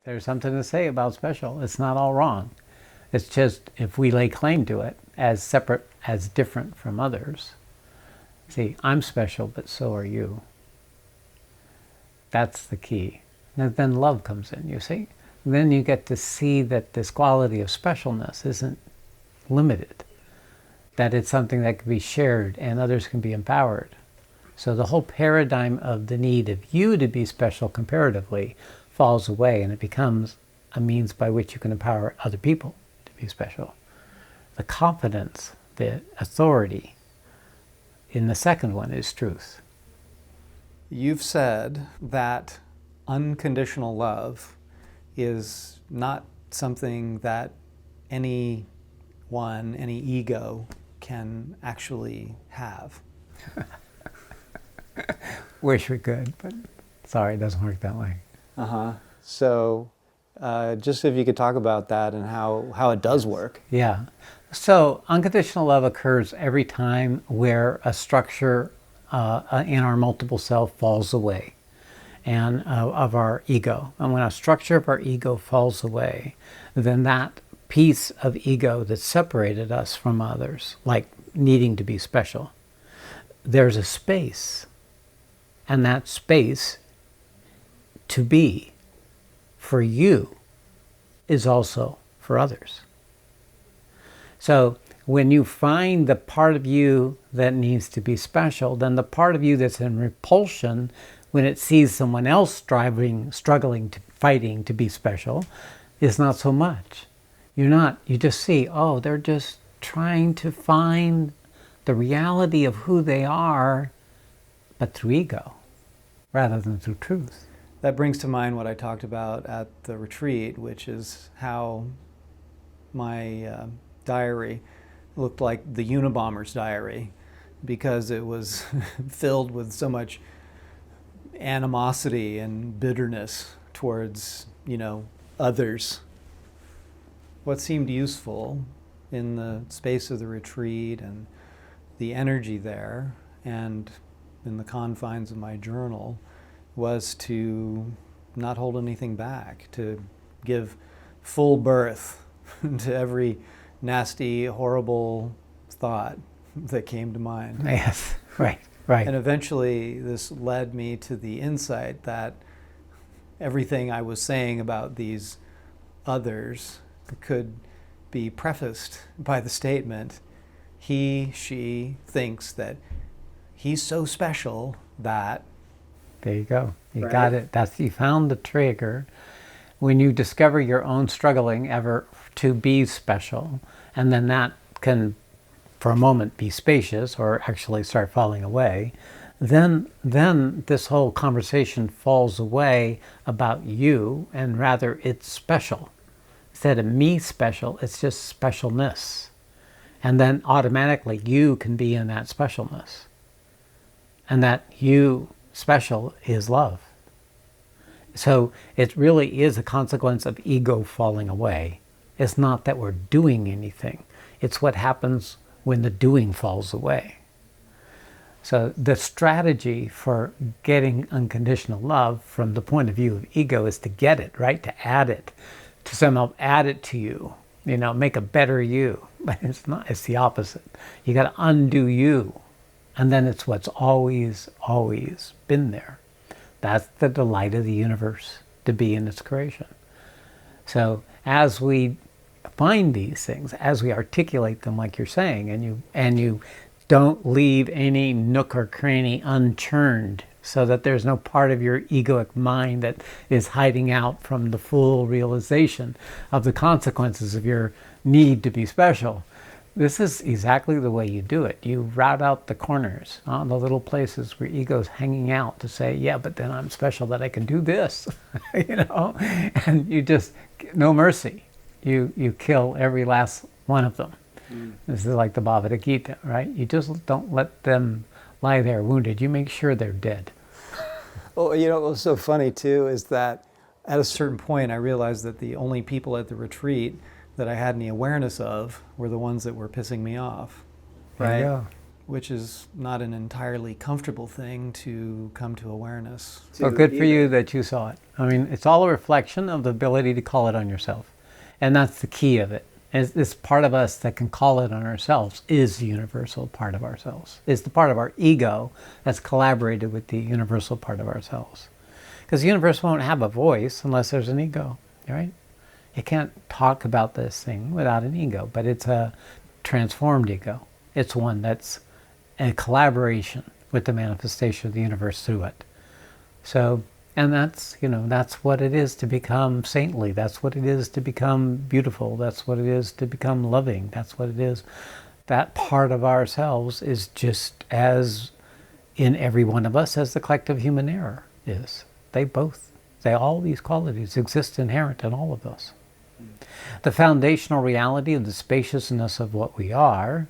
There's something to say about special. It's not all wrong. It's just if we lay claim to it as separate, as different from others. See, I'm special, but so are you. That's the key. And then love comes in, you see? Then you get to see that this quality of specialness isn't limited, that it's something that can be shared and others can be empowered. So the whole paradigm of the need of you to be special comparatively falls away, and it becomes a means by which you can empower other people to be special. The confidence, the authority in the second one is truth. You've said that unconditional love is not something that any ego can actually have. Wish we could, but sorry, it doesn't work that way. So just if you could talk about that and how it does work. Yeah. So unconditional love occurs every time where a structure in our multiple self falls away, and of our ego. And when a structure of our ego falls away, then that piece of ego that separated us from others, like needing to be special, there's a space. And that space to be for you is also for others. So when you find the part of you that needs to be special, then the part of you that's in repulsion when it sees someone else struggling, fighting to be special, is not so much. You just see, oh, they're just trying to find the reality of who they are, but through ego, rather than through truth. That brings to mind what I talked about at the retreat, which is how my diary looked like the Unabomber's diary, because it was filled with so much animosity and bitterness towards, others. What seemed useful in the space of the retreat and the energy there and in the confines of my journal was to not hold anything back, to give full birth to every nasty, horrible thought that came to mind. Yes, right. And eventually this led me to the insight that everything I was saying about these others could be prefaced by the statement, she thinks that he's so special that... There you go. You right? Got it. You found the trigger. When you discover your own struggling ever to be special, and then that can, for a moment, be spacious or actually start falling away, then this whole conversation falls away about you, and rather it's special. Instead of me special, it's just specialness. And then automatically you can be in that specialness. And that you special is love. So it really is a consequence of ego falling away. It's not that we're doing anything. It's what happens when the doing falls away. So the strategy for getting unconditional love from the point of view of ego is to get it, right? To add it, to somehow add it to you, make a better you. But it's not, it's the opposite. You got to undo you. And then it's what's always, always been there. That's the delight of the universe, to be in its creation. So as we find these things, as we articulate them like you're saying, and you don't leave any nook or cranny unchurned, so that there's no part of your egoic mind that is hiding out from the full realization of the consequences of your need to be special. This is exactly the way you do it. You route out the corners, the little places where ego's hanging out to say, yeah, but then I'm special that I can do this, and you just, no mercy. You kill every last one of them. This is like the Bhagavad Gita, right? You just don't let them lie there wounded. You make sure they're dead. Well, what was so funny too is that at a certain point I realized that the only people at the retreat that I had any awareness of were the ones that were pissing me off, right? There you go. which is not an entirely comfortable thing to come to awareness. So good for you that you saw it. I mean, it's all a reflection of the ability to call it on yourself. And that's the key of it. Is this part of us that can call it on ourselves is the universal part of ourselves. It's the part of our ego that's collaborated with the universal part of ourselves. Because the universe won't have a voice unless there's an ego, right? It can't talk about this thing without an ego, but it's a transformed ego. It's one that's a collaboration with the manifestation of the universe through it. So, and that's, that's what it is to become saintly. That's what it is to become beautiful. That's what it is to become loving. That's what it is. That part of ourselves is just as in every one of us as the collective human error is. All these qualities exist inherent in all of us. The foundational reality of the spaciousness of what we are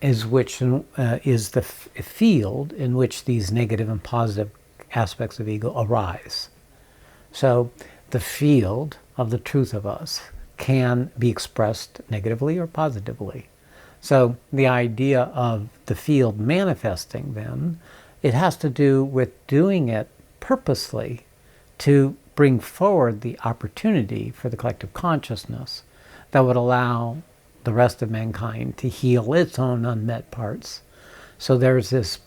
is the field in which these negative and positive aspects of ego arise. So the field of the truth of us can be expressed negatively or positively. So the idea of the field manifesting then, it has to do with doing it purposely to bring forward the opportunity for the collective consciousness that would allow the rest of mankind to heal its own unmet parts. So there's this,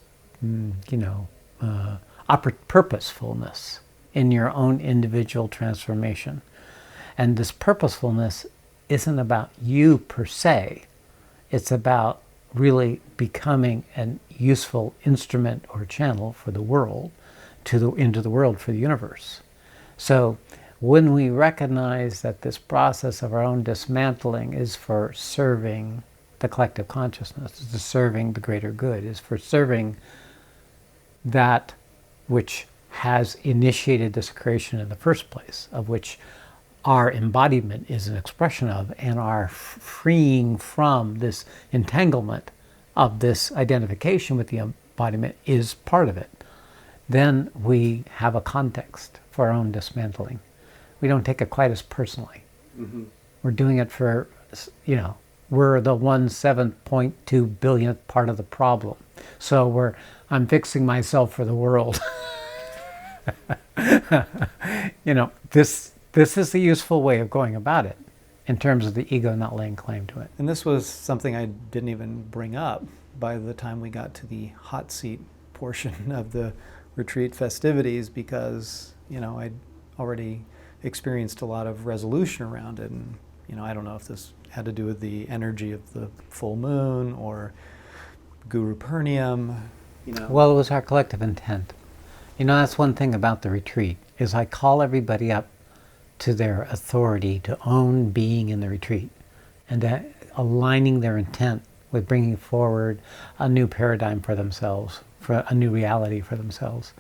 purposefulness in your own individual transformation. And this purposefulness isn't about you per se. It's about really becoming a useful instrument or channel for the world, into the world for the universe. So when we recognize that this process of our own dismantling is for serving the collective consciousness, is for serving the greater good, is for serving that which has initiated this creation in the first place, of which our embodiment is an expression of, and our freeing from this entanglement of this identification with the embodiment is part of it. Then we have a context for our own dismantling. We don't take it quite as personally. Mm-hmm. We're doing it for, we're the 1/7.2 billionth part of the problem. So I'm fixing myself for the world. This is the useful way of going about it in terms of the ego not laying claim to it. And this was something I didn't even bring up by the time we got to the hot seat portion of the retreat festivities, because, I'd already experienced a lot of resolution around it. And, I don't know if this had to do with the energy of the full moon or Guru Purniam, Well, it was our collective intent. That's one thing about the retreat, is I call everybody up to their authority to own being in the retreat, and that aligning their intent with bringing forward a new paradigm for themselves, for a new reality for themselves.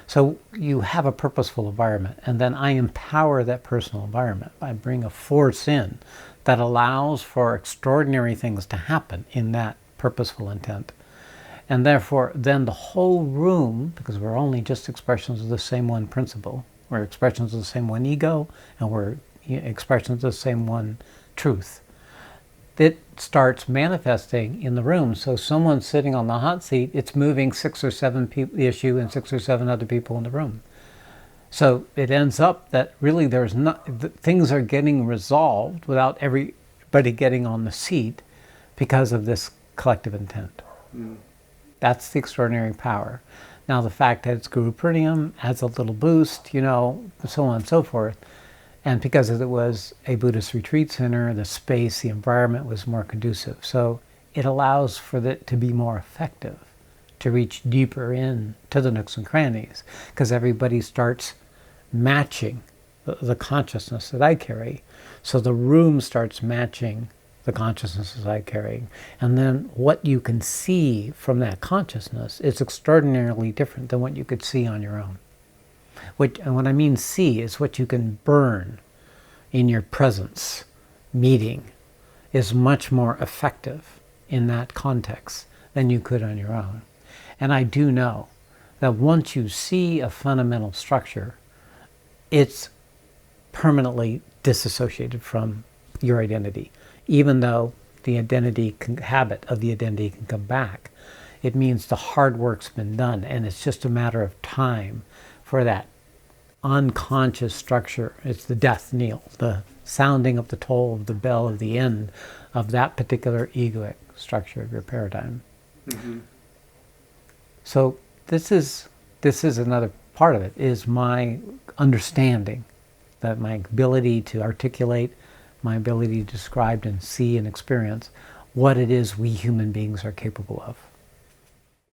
So you have a purposeful environment, and then I empower that personal environment. I bring a force in that allows for extraordinary things to happen in that purposeful intent. And therefore, then the whole room, because we're only just expressions of the same one principle, we're expressions of the same one ego, and we're expressions of the same one truth, it starts manifesting in the room. So someone's sitting on the hot seat, it's moving 6 or 7 people, the issue, and 6 or 7 other people in the room. So it ends up that really things are getting resolved without everybody getting on the seat because of this collective intent. Mm. That's the extraordinary power. Now the fact that it's Guru Purniam adds a little boost, so on and so forth. And because it was a Buddhist retreat center, the space, the environment was more conducive. So it allows for it to be more effective, to reach deeper in to the nooks and crannies, because everybody starts matching the consciousness that I carry. So the room starts matching the consciousness that I carry. And then what you can see from that consciousness is extraordinarily different than what you could see on your own. And what I mean see is what you can burn in your presence meeting is much more effective in that context than you could on your own. And I do know that once you see a fundamental structure, it's permanently disassociated from your identity, even though the habit of the identity can come back. It means the hard work's been done, and it's just a matter of time for that unconscious structure. It's the death knell, the sounding of the toll of the bell of the end of that particular egoic structure of your paradigm. Mm-hmm. So this is another part of it, is my understanding, that my ability to articulate, my ability to describe and see and experience what it is we human beings are capable of.